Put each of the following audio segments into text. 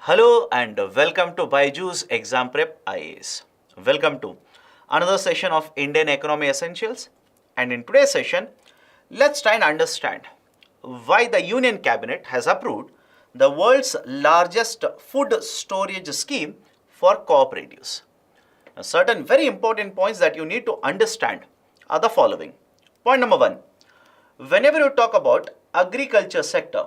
Hello and welcome to BYJU'S Exam Prep IAS. Welcome to another session of Indian Economy Essentials. And in today's session, let's try and understand why the Union Cabinet has approved the world's largest food storage scheme for cooperatives. Now, certain very important points that you need to understand are the following. Point number one, whenever you talk about agriculture sector,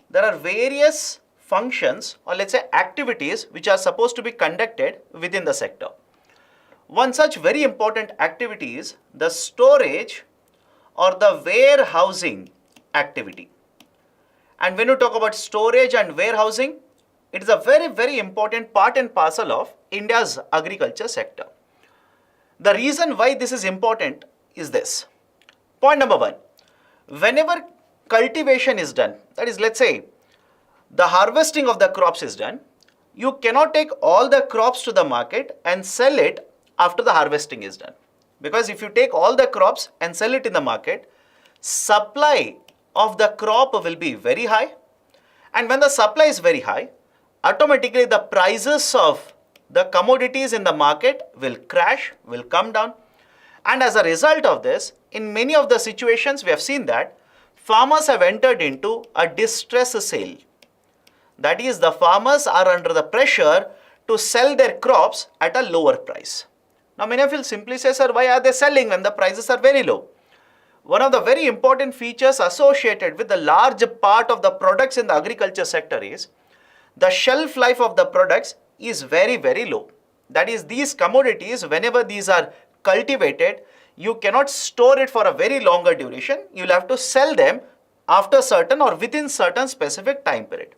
there are various functions or let's say activities which are supposed to be conducted within the sector. One such very important activity is the storage or the warehousing activity. And when you talk about storage and warehousing, it is a very important part and parcel of India's agriculture sector. The reason why this is important is this. Point number one, whenever cultivation is done, that is, let's say the harvesting of the crops is done, you cannot take all the crops to the market and sell it after the harvesting is done. Because if you take all the crops and sell it in the market, supply of the crop will be very high. And when the supply is very high, automatically the prices of the commodities in the market will crash, will come down. And as a result of this, in many of the situations we have seen that farmers have entered into a distress sale. That is, the farmers are under the pressure to sell their crops at a lower price. Now, many of you will simply say, sir, why are they selling when the prices are very low? One of the very important features associated with the large part of the products in the agriculture sector is the shelf life of the products is very low. That is, these commodities, whenever these are cultivated, you cannot store it for a very longer duration. You will have to sell them after certain or within certain specific time period.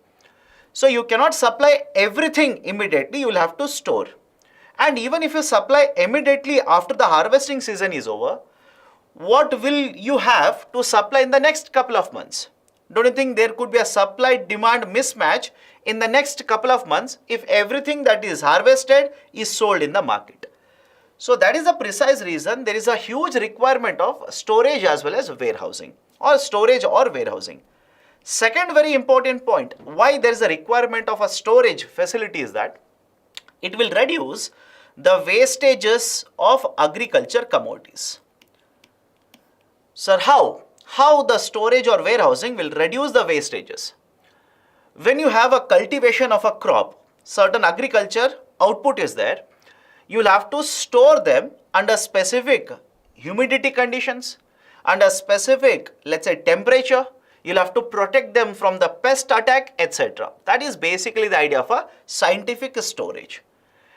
So you cannot supply everything immediately, you will have to store. And even if you supply immediately after the harvesting season is over, what will you have to supply in the next couple of months? Don't you think there could be a supply-demand mismatch in the next couple of months if everything that is harvested is sold in the market? So that is the precise reason there is a huge requirement of storage as well as warehousing or storage or warehousing. Second very important point, why there is a requirement of a storage facility is that it will reduce the wastages of agriculture commodities. Sir, how? How the storage or warehousing will reduce the wastages? When you have a cultivation of a crop, certain agriculture output is there, you will have to store them under specific humidity conditions, under specific, let's say, temperature. You'll have to protect them from the pest attack, etc. That is basically the idea of a scientific storage.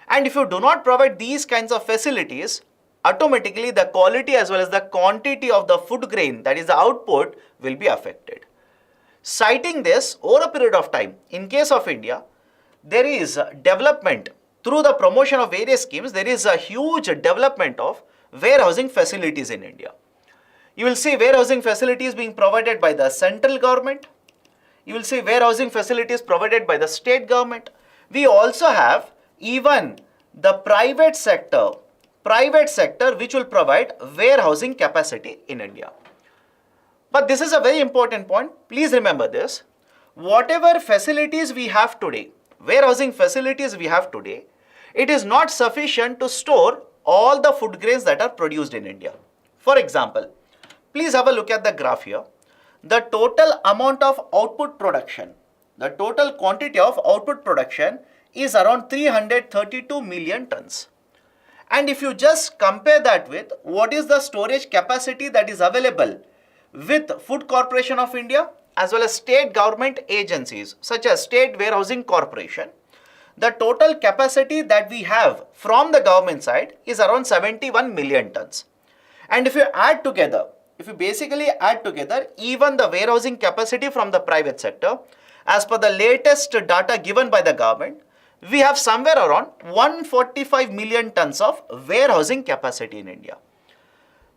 And if you do not provide these kinds of facilities, automatically the quality as well as the quantity of the food grain, that is the output, will be affected. Citing this, over a period of time, in case of India, there is development through the promotion of various schemes. There is a huge development of warehousing facilities in India. You will see warehousing facilities being provided by the central government. You will see warehousing facilities provided by the state government. We also have even the private sector which will provide warehousing capacity in India. But this is a very important point. Please remember this. Whatever facilities we have today, warehousing facilities we have today, it is not sufficient to store all the food grains that are produced in India. For example, please have a look at the graph here. The total amount of output production, the total quantity of output production is around 332 million tons. And if you just compare that with what is the storage capacity that is available with Food Corporation of India as well as state government agencies such as State Warehousing Corporation, the total capacity that we have from the government side is around 71 million tons. And if you add together, if you basically add together even the warehousing capacity from the private sector, as per the latest data given by the government, we have somewhere around 145 million tons of warehousing capacity in India.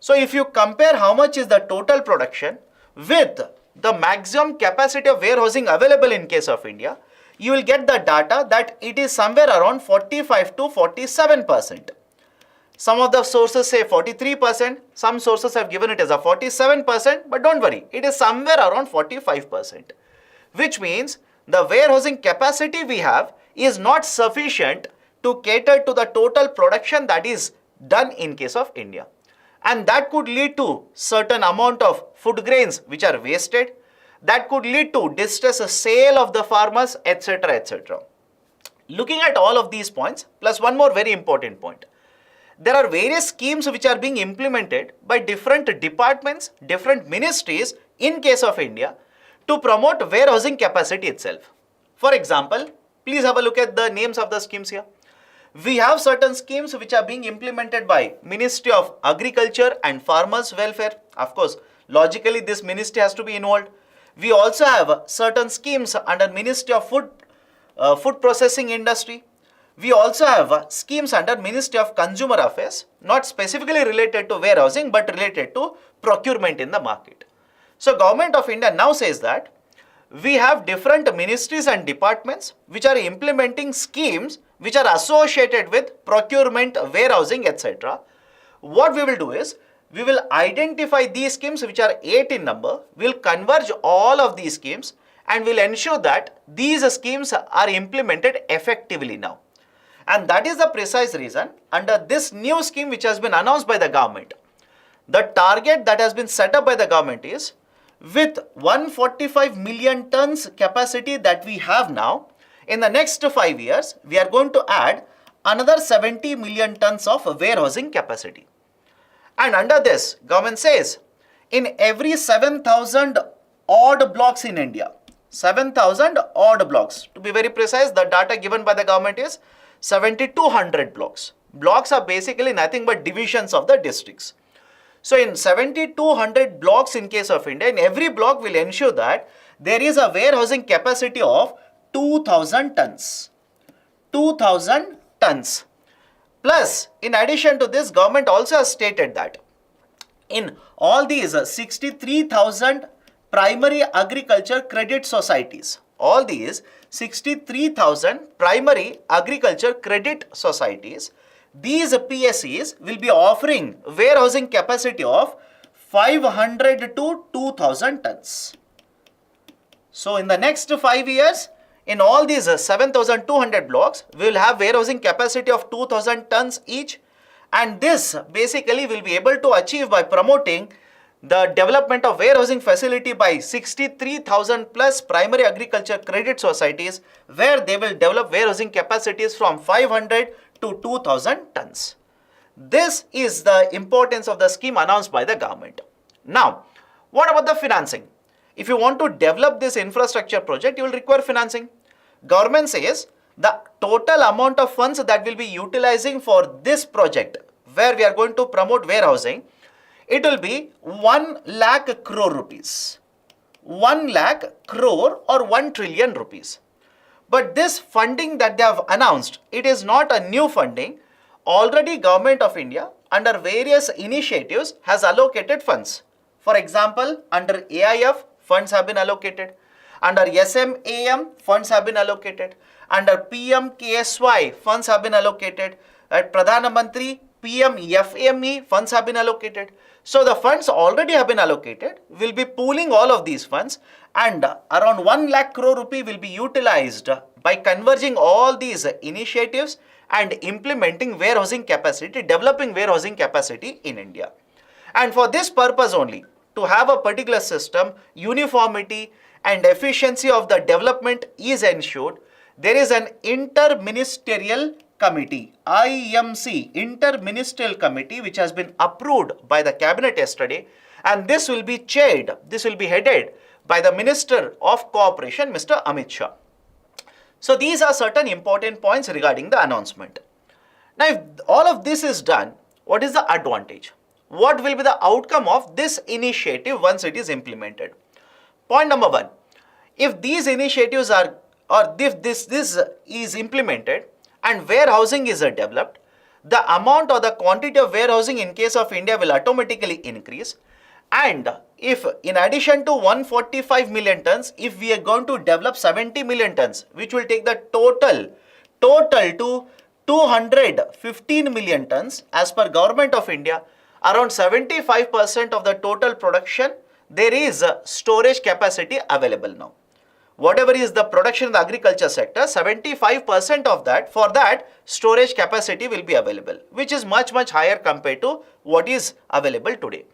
So if you compare how much is the total production with the maximum capacity of warehousing available in case of India, you will get the data that it is somewhere around 45 to 47%. Some of the sources say 43%, some sources have given it as a 47%, but don't worry, it is somewhere around 45%, which means the warehousing capacity we have is not sufficient to cater to the total production that is done in case of India. And that could lead to certain amount of food grains which are wasted. That could lead to distress sale of the farmers, etc., etc. Looking at all of these points, plus one more very important point. There are various schemes which are being implemented by different departments, different ministries in case of India to promote warehousing capacity itself. For example, please have a look at the names of the schemes here. We have certain schemes which are being implemented by Ministry of Agriculture and Farmers Welfare. Of course, logically this ministry has to be involved. We also have certain schemes under Ministry of Food Processing Industry. We also have schemes under Ministry of Consumer Affairs, not specifically related to warehousing but related to procurement in the market. So Government of India now says that we have different ministries and departments which are implementing schemes which are associated with procurement, warehousing, etc. What we will do is, we will identify these schemes which are 8 in number, we will converge all of these schemes and will ensure that these schemes are implemented effectively now. And that is the precise reason under this new scheme which has been announced by the government. The target that has been set up by the government is, with 145 million tons capacity that we have now, in the next 5 years, we are going to add another 70 million tons of warehousing capacity. And under this, government says, in every 7,000 odd blocks in India, 7,000 odd blocks, to be very precise, the data given by the government is 7,200 blocks. Blocks are basically nothing but divisions of the districts. So in 7,200 blocks in case of India, in every block will ensure that there is a warehousing capacity of 2,000 tons. 2,000 tons. Plus, in addition to this, government also has stated that in all these 63,000 primary agriculture credit societies, all these 63,000 primary agriculture credit societies, these PSCs will be offering warehousing capacity of 500 to 2,000 tons. So in the next 5 years, in all these 7,200 blocks, we will have warehousing capacity of 2,000 tons each, and this basically will be able to achieve by promoting the development of warehousing facility by 63,000 plus primary agriculture credit societies, where they will develop warehousing capacities from 500 to 2,000 tons. This is the importance of the scheme announced by the government. Now, what about the financing? If you want to develop this infrastructure project, you will require financing. Government says the total amount of funds that will be utilizing for this project, where we are going to promote warehousing, it will be 1 lakh crore rupees. 1 lakh crore or 1 trillion rupees. But this funding that they have announced, it is not a new funding. Already Government of India under various initiatives has allocated funds. For example, under AIF, funds have been allocated. Under SMAM, funds have been allocated. Under PMKSY, funds have been allocated. At Pradhana Mantri, PMFME, funds have been allocated. So the funds already have been allocated. We'll be pooling all of these funds, and around 1 lakh crore rupee will be utilized by converging all these initiatives and implementing warehousing capacity, developing warehousing capacity in India. And for this purpose only, to have a particular system, uniformity and efficiency of the development is ensured, there is an inter-ministerial committee, IMC, inter-ministerial committee, which has been approved by the cabinet yesterday, and this will be chaired, this will be headed by the Minister of Cooperation, Mr. Amit Shah. So these are certain important points regarding the announcement. Now, if all of this is done, what is the advantage? What will be the outcome of this initiative once it is implemented? Point number one, if these initiatives are, or if this is implemented and warehousing is developed, the amount or the quantity of warehousing in case of India will automatically increase. And if in addition to 145 million tons, if we are going to develop 70 million tons, which will take the total to 215 million tons, as per Government of India, around 75% of the total production, there is storage capacity available now. whatever is the production in the agriculture sector, 75% of that, for that storage capacity will be available, which is much higher compared to what is available today.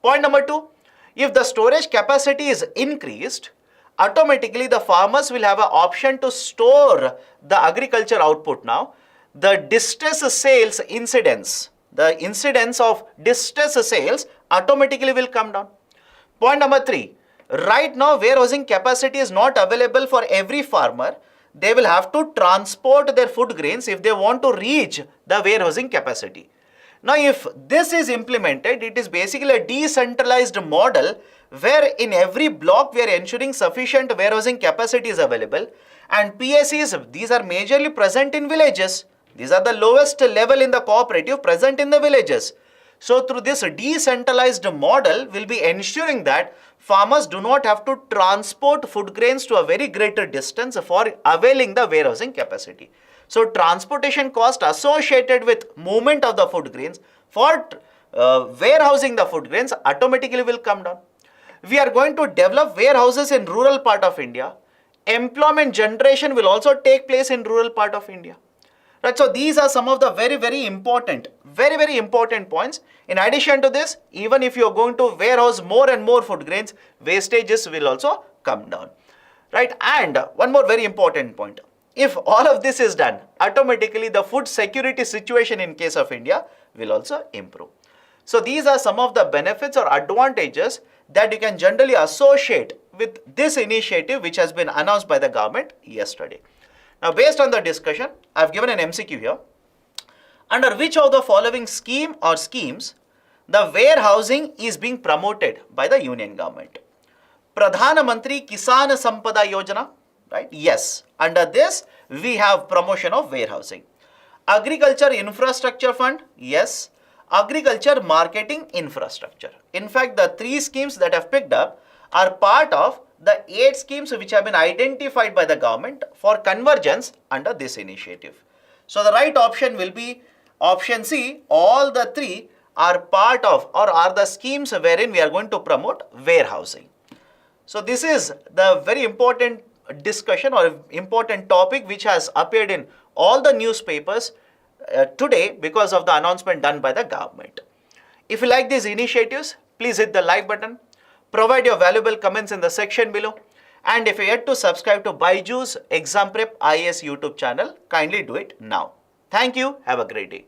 Point number 2, if the storage capacity is increased, automatically the farmers will have an option to store the agriculture output now. The distress sales incidence, the incidence of distress sales automatically will come down. Point number 3, right now warehousing capacity is not available for every farmer. They will have to transport their food grains if they want to reach the warehousing capacity. Now, if this is implemented, it is basically a decentralized model where in every block we are ensuring sufficient warehousing capacity is available, and PSCs, these are majorly present in villages. These are the lowest level in the cooperative present in the villages. So through this decentralized model, we'll be ensuring that farmers do not have to transport food grains to a very greater distance for availing the warehousing capacity. So transportation cost associated with movement of the food grains for warehousing the food grains automatically will come down. We are going to develop warehouses in rural part of India. Employment generation will also take place in rural part of India. Right, so these are some of the very important points. In addition to this, even if you are going to warehouse more and more food grains, wastages will also come down. Right, and one more very important point. If all of this is done, automatically the food security situation in case of India will also improve. So these are some of the benefits or advantages that you can generally associate with this initiative which has been announced by the government yesterday. Now, based on the discussion, I have given an MCQ here. Under which of the following scheme or schemes the warehousing is being promoted by the union government? Pradhan Mantri Kisan Sampada Yojana, right? Yes. Under this, we have promotion of warehousing. Agriculture Infrastructure Fund, yes. Agriculture Marketing Infrastructure. In fact, the 3 schemes that I've picked up are part of the 8 schemes which have been identified by the government for convergence under this initiative. So the right option will be option C. All the 3 are part of or are the schemes wherein we are going to promote warehousing. So this is the very important discussion or important topic which has appeared in all the newspapers today because of the announcement done by the government. If you like these initiatives, please hit the like button. Provide your valuable comments in the section below. And if you yet to subscribe to BYJU'S Exam Prep IAS YouTube channel, kindly do it now. Thank you. Have a great day.